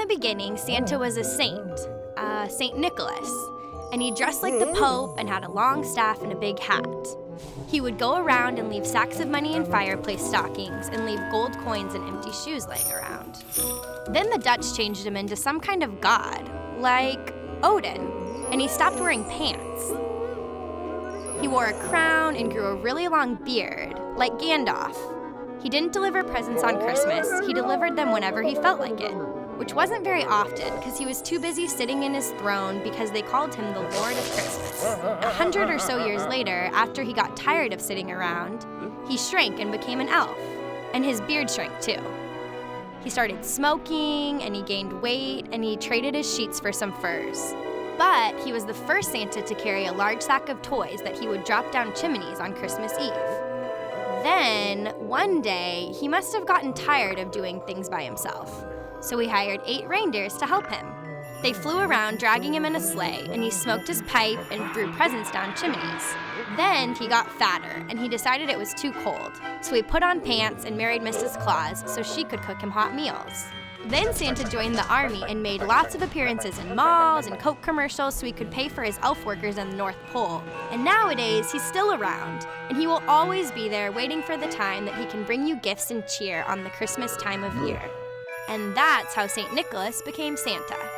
beginning, Santa was a saint, Saint Nicholas, and he dressed like the Pope and had a long staff and a big hat. He would go around and leave sacks of money in fireplace stockings and leave gold coins and empty shoes laying around. Then the Dutch changed him into some kind of god, like Odin, and he stopped wearing pants. He wore a crown and grew a really long beard, like Gandalf. He didn't deliver presents on Christmas, he delivered them whenever he felt like it, which wasn't very often because he was too busy sitting in his throne because they called him the Lord of Christmas. 100 or so years later, after he got tired of sitting around, he shrank and became an elf, and his beard shrank too. He started smoking, and he gained weight, and he traded his sheets for some furs. But he was the first Santa to carry a large sack of toys that he would drop down chimneys on Christmas Eve. Then, one day, he must have gotten tired of doing things by himself. So he hired 8 reindeers to help him. They flew around dragging him in a sleigh, and he smoked his pipe and threw presents down chimneys. Then he got fatter, and he decided it was too cold. So he put on pants and married Mrs. Claus so she could cook him hot meals. Then Santa joined the army and made lots of appearances in malls and Coke commercials so he could pay for his elf workers in the North Pole. And nowadays, he's still around, and he will always be there waiting for the time that he can bring you gifts and cheer on the Christmas time of year. And that's how St. Nicholas became Santa.